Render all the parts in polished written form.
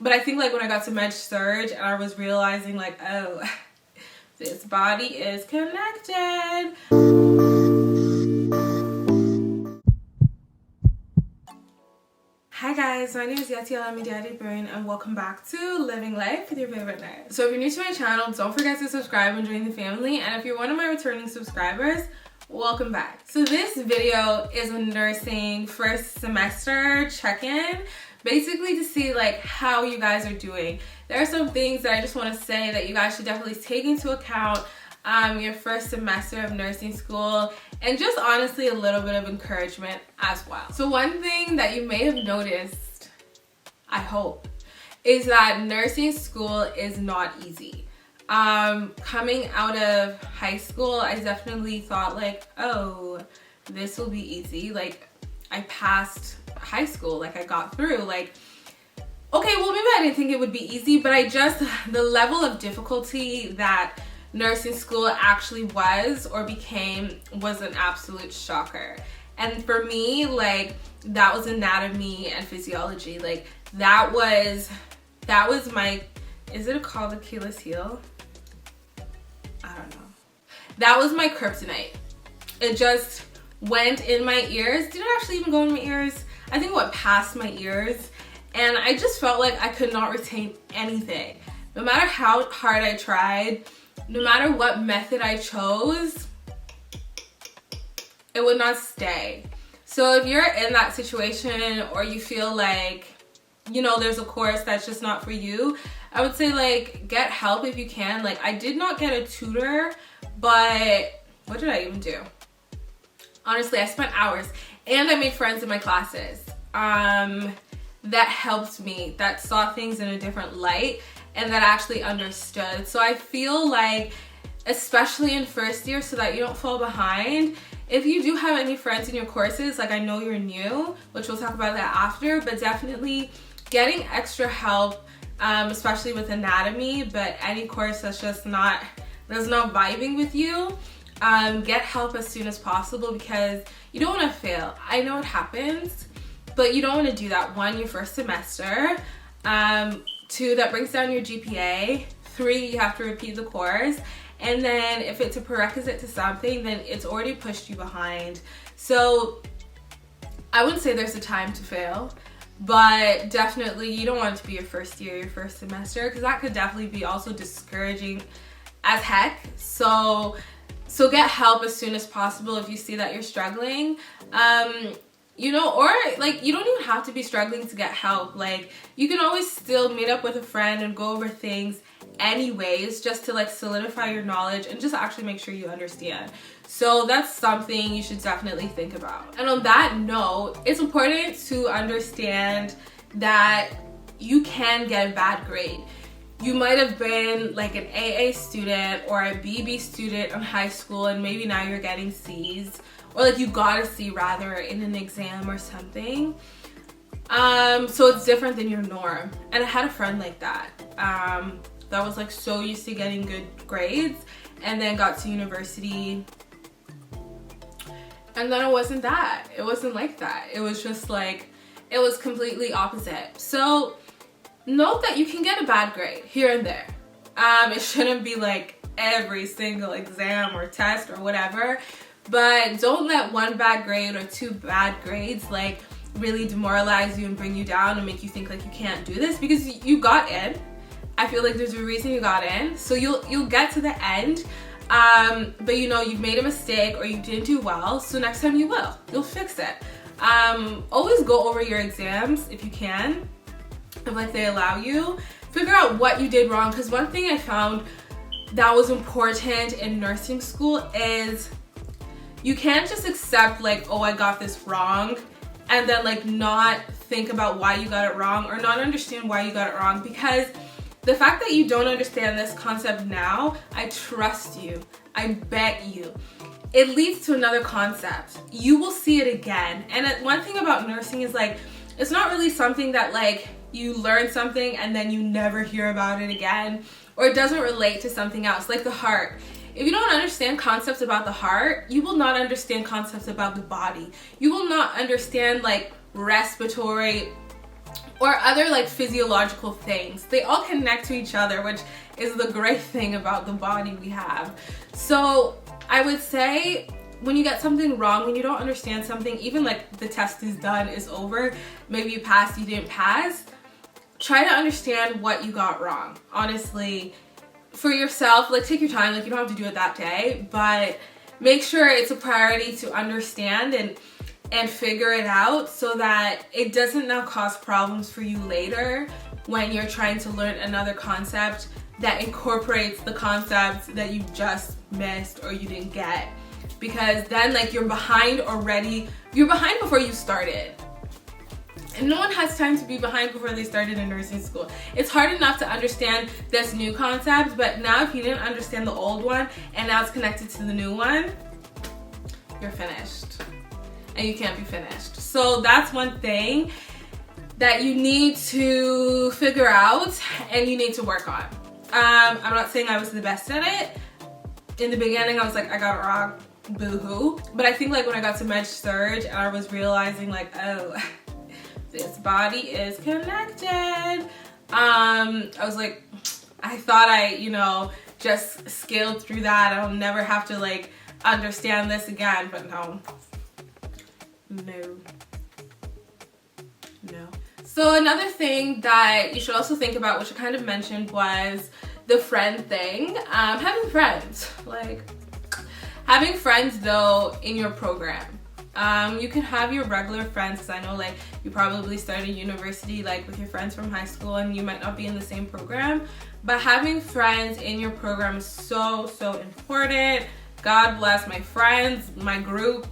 But I think like when I got to Med Surg and I was realizing like, oh, this body is connected. Hi guys, my name is Yati Alamide Brain and welcome back to Living Life with your favorite nerd. So if you're new to my channel, don't forget to subscribe and join the family. And if you're one of my returning subscribers, welcome back. So this video is a nursing first semester check-in, basically to see like how you guys are doing. There are some things that I just want to say that you guys should definitely take into account your first semester of nursing school, and just honestly a little bit of encouragement as well. So one thing that you may have noticed, I hope, is that nursing school is not easy. Coming out of high school, I definitely thought like, oh, this will be easy. Like, I passed high school, like I got through, like, okay, well maybe I didn't think it would be easy, but the level of difficulty that nursing school actually was or became was an absolute shocker. And for me, like, that was anatomy and physiology. Like, that was my, is it called Achilles heel? I don't know. That was my kryptonite. It just went in my ears. Did it actually even go in my ears? I think it went past my ears. And I just felt like I could not retain anything. No matter how hard I tried, no matter what method I chose, it would not stay. So if you're in that situation or you feel like, you know, there's a course that's just not for you, I would say like get help if you can. Like, I did not get a tutor, but what did I even do? Honestly, I spent hours and I made friends in my classes that helped me, that saw things in a different light and that actually understood. So I feel like, especially in first year, so that you don't fall behind, if you do have any friends in your courses, like I know you're new, which we'll talk about that after, but definitely getting extra help, especially with anatomy, but any course that's just not vibing with you, get help as soon as possible because you don't want to fail. I know it happens, but you don't want to do that. 1, your first semester. 2, that brings down your GPA. 3, you have to repeat the course. And then if it's a prerequisite to something, then it's already pushed you behind. So I wouldn't say there's a time to fail, but definitely you don't want it to be your first year, your first semester, because that could definitely be also discouraging as heck. So get help as soon as possible if you see that you're struggling. You know, or like you don't even have to be struggling to get help. Like, you can always still meet up with a friend and go over things anyways, just to like solidify your knowledge and just actually make sure you understand. So that's something you should definitely think about. And on that note, it's important to understand that you can get a bad grade. You might have been like an AA student or a BB student in high school and maybe now you're getting C's, or like you got a C rather in an exam or something. So it's different than your norm. And I had a friend like that, that was like so used to getting good grades and then got to university and then it wasn't like that. It was just like, it was completely opposite. So note that you can get a bad grade here and there. It shouldn't be like every single exam or test or whatever, but don't let 1 bad grade or 2 bad grades like really demoralize you and bring you down and make you think like you can't do this, because you got in. I feel like there's a reason you got in, so you'll get to the end, but you know you've made a mistake or you didn't do well, so next time you'll fix it. Always go over your exams if you can, if like they allow you. Figure out what you did wrong, because one thing I found that was important in nursing school is you can't just accept like, oh, I got this wrong, and then like not think about why you got it wrong or not understand why you got it wrong, because the fact that you don't understand this concept now, I trust you, I bet you, it leads to another concept. You will see it again. And one thing about nursing is like, it's not really something that like you learn something and then you never hear about it again, or it doesn't relate to something else, like the heart. If you don't understand concepts about the heart, you will not understand concepts about the body. You will not understand like respiratory or other like physiological things. They all connect to each other, which is the great thing about the body we have. So I would say when you get something wrong, when you don't understand something, even like the test is done, is over, maybe you passed, you didn't pass, try to understand what you got wrong. Honestly, for yourself, like take your time, like you don't have to do it that day, but make sure it's a priority to understand and figure it out so that it doesn't now cause problems for you later when you're trying to learn another concept that incorporates the concept that you just missed or you didn't get. Because then like you're behind already, you're behind before you started. And no one has time to be behind before they started in nursing school. It's hard enough to understand this new concept, but now if you didn't understand the old one and now it's connected to the new one, you're finished. And you can't be finished. So that's one thing that you need to figure out and you need to work on. I'm not saying I was the best at it. In the beginning, I was like, I got it wrong, boo-hoo. But I think like when I got to Med-Surg and I was realizing like, oh, this body is connected. I was like, I thought I, you know, just scaled through that. I'll never have to like understand this again, but no. So another thing that you should also think about, which I kind of mentioned, was the friend thing. Having friends, like having friends though in your program. You can have your regular friends, because I know like you probably started university like with your friends from high school and you might not be in the same program, but having friends in your program is so important. God bless my friends, my group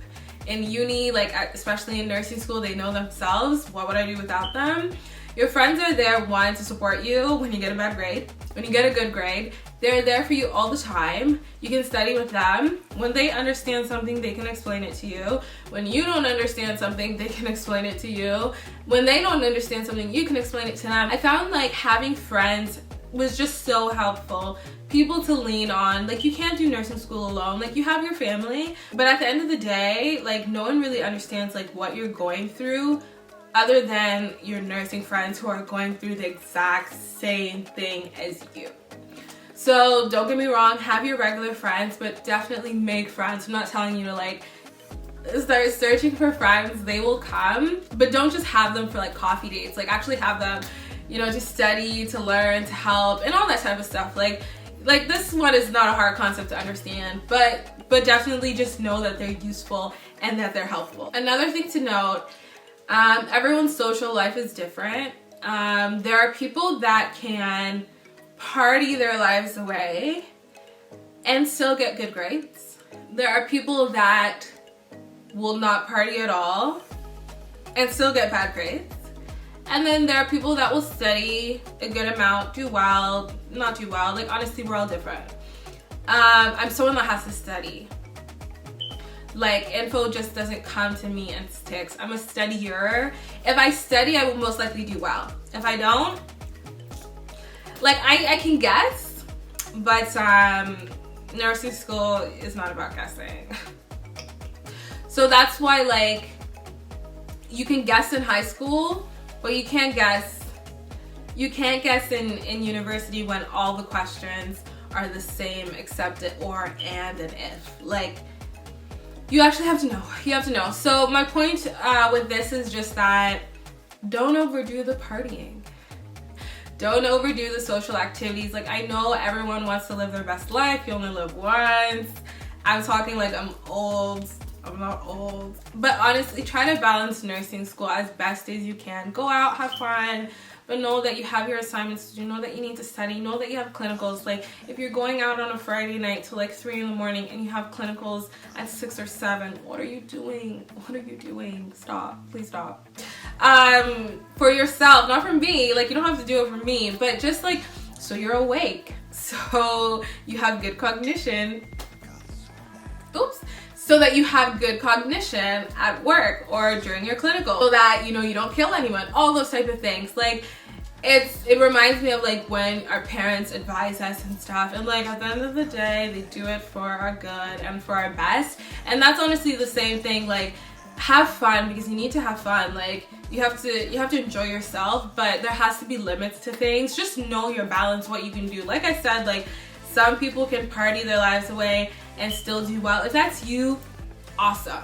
in uni, like especially in nursing school, they know themselves. What would I do without them? Your friends are there, one, to support you when you get a bad grade. When you get a good grade, they're there for you all the time. You can study with them. When they understand something, they can explain it to you. When you don't understand something, they can explain it to you. When they don't understand something, you can explain it to them. I found like having friends was just so helpful. People to lean on. Like you can't do nursing school alone. Like you have your family, but at the end of the day, like no one really understands like what you're going through other than your nursing friends who are going through the exact same thing as you. So don't get me wrong, have your regular friends, but definitely make friends. I'm not telling you to like start searching for friends. They will come, but don't just have them for like coffee dates. Like actually have them, you know, to study, to learn, to help, and all that type of stuff. Like this one is not a hard concept to understand, but definitely just know that they're useful and that they're helpful. Another thing to note, everyone's social life is different. There are people that can party their lives away and still get good grades. There are people that will not party at all and still get bad grades. And then there are people that will study a good amount, do well, not do well. Like honestly, we're all different. I'm someone that has to study. Like info just doesn't come to me and sticks. I'm a studier. If I study, I will most likely do well. If I don't, like I can guess, but nursing school is not about guessing. So that's why like you can guess in high school, but you can't guess in university when all the questions are the same except an or and an if. Like you actually have to know. You have to know. So my point with this is just that don't overdo the partying. Don't overdo the social activities. Like I know everyone wants to live their best life. You only live once. I'm talking like I'm old. I'm not old. But honestly, try to balance nursing school as best as you can. Go out, have fun, but know that you have your assignments to do. Know that you need to study. Know that you have clinicals. Like if you're going out on a Friday night till like 3 in the morning and you have clinicals at 6 or 7, what are you doing? What are you doing? Stop. Please stop. For yourself, not for me. Like you don't have to do it for me, but just like so you're awake. So you have good cognition. Oops. So that you have good cognition at work or during your clinical, so that you know you don't kill anyone, all those type of things. Like it reminds me of like when our parents advise us and stuff, and like at the end of the day they do it for our good and for our best. And that's honestly the same thing like have fun, because you need to have fun. Like, you have to enjoy yourself, but there has to be limits to things. Just know your balance, what you can do. Like I said, like, some people can party their lives away and still do well. If that's you, awesome,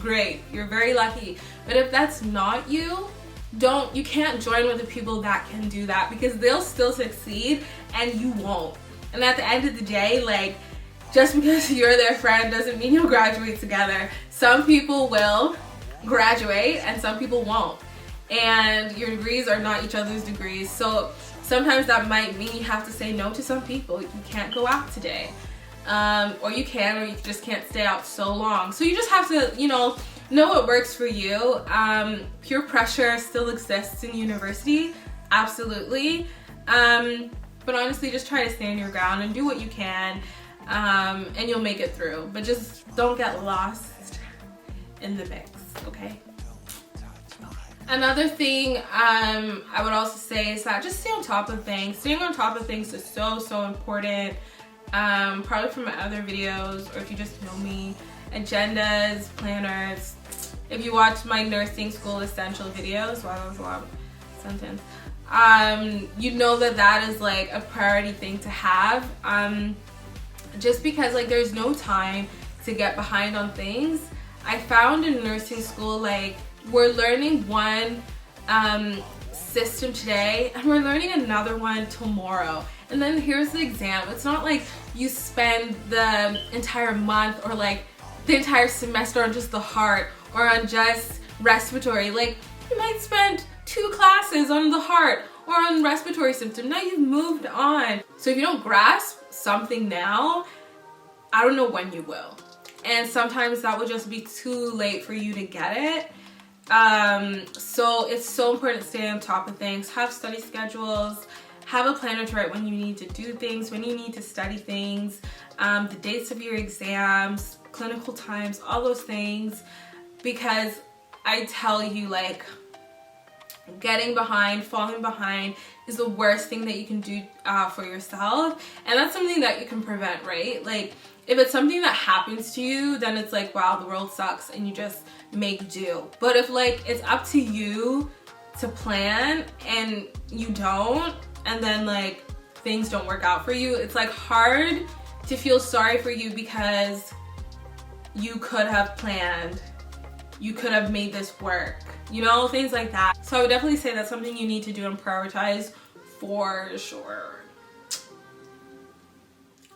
great, you're very lucky. But if that's not you, you can't join with the people that can do that, because they'll still succeed and you won't. And at the end of the day, like, just because you're their friend doesn't mean you'll graduate together. Some people will graduate and some people won't. And your degrees are not each other's degrees. So sometimes that might mean you have to say no to some people. You can't go out today. Or you can, or you just can't stay out so long. So you just have to, know what works for you. Peer pressure still exists in university, absolutely. But honestly, just try to stand your ground and do what you can, and you'll make it through. But just don't get lost in the mix, okay? Another thing I would also say is that just stay on top of things. Staying on top of things is so important. Probably from my other videos, or if you just know me, agendas, planners. If you watch my nursing school essential videos, wow, that was a long sentence. You know that is like a priority thing to have. Just because like there's no time to get behind on things. I found in nursing school, like, we're learning one system today and we're learning another one tomorrow. And then here's the exam. It's not like you spend the entire month or like the entire semester on just the heart or on just respiratory. Like, you might spend 2 classes on the heart or on respiratory symptom. Now you've moved on. So if you don't grasp something now, I don't know when you will. And sometimes that will just be too late for you to get it. So it's so important to stay on top of things. Have study schedules. Have a planner to write when you need to do things, when you need to study things, the dates of your exams, clinical times, all those things. Because I tell you, like, getting behind, falling behind is the worst thing that you can do for yourself. And that's something that you can prevent, right? Like, if it's something that happens to you, then it's like, wow, the world sucks, and you just make do. But if like it's up to you to plan and you don't, and then like things don't work out for you, it's like hard to feel sorry for you because you could have planned, you could have made this work, things like that. So I would definitely say that's something you need to do and prioritize for sure.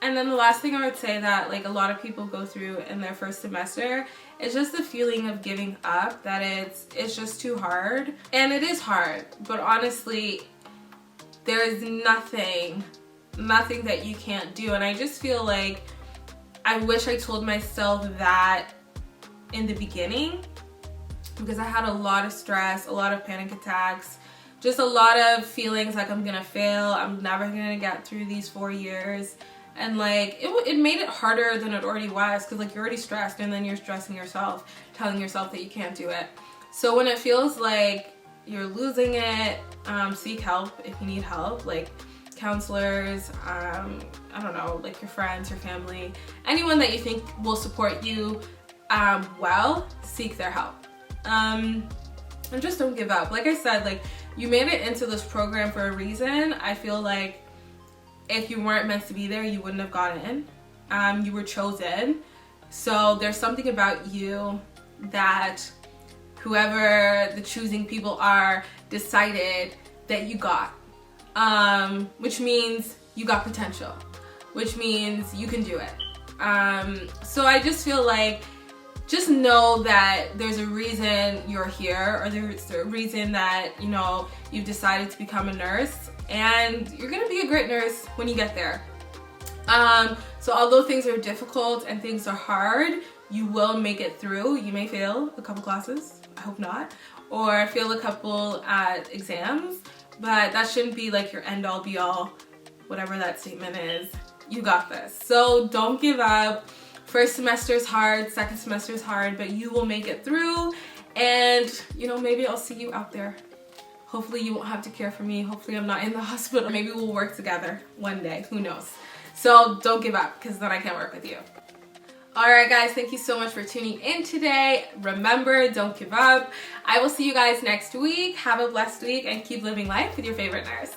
And then the last thing I would say that like a lot of people go through in their first semester is just the feeling of giving up, that it's just too hard. And it is hard, but honestly, there is nothing that you can't do. And I just feel like I wish I told myself that in the beginning, because I had a lot of stress, a lot of panic attacks, just a lot of feelings like I'm gonna fail, I'm never gonna get through these 4 years. And like it made it harder than it already was, because like you're already stressed and then you're stressing yourself, telling yourself that you can't do it. So when it feels like you're losing it, seek help if you need help, like counselors, I don't know, like your friends, your family, anyone that you think will support you well, seek their help. And just don't give up. Like I said, like you made it into this program for a reason. I feel like if you weren't meant to be there, you wouldn't have gotten in. You were chosen. So there's something about you that whoever the choosing people are decided that you got. Which means you got potential. Which means you can do it. So I just feel like, just know that there's a reason you're here, or there's a reason that, you've decided to become a nurse, and you're gonna be a great nurse when you get there. So although things are difficult and things are hard, you will make it through. You may fail a couple classes, I hope not, or fail a couple exams, but that shouldn't be like your end all be all, whatever that statement is. You got this. So don't give up. First semester is hard, second semester is hard, but you will make it through. And maybe I'll see you out there. Hopefully you won't have to care for me. Hopefully I'm not in the hospital. Maybe we'll work together one day, who knows. So don't give up, because then I can't work with you. Alright guys, thank you so much for tuning in today. Remember, don't give up. I will see you guys next week. Have a blessed week and keep living life with your favorite nurse.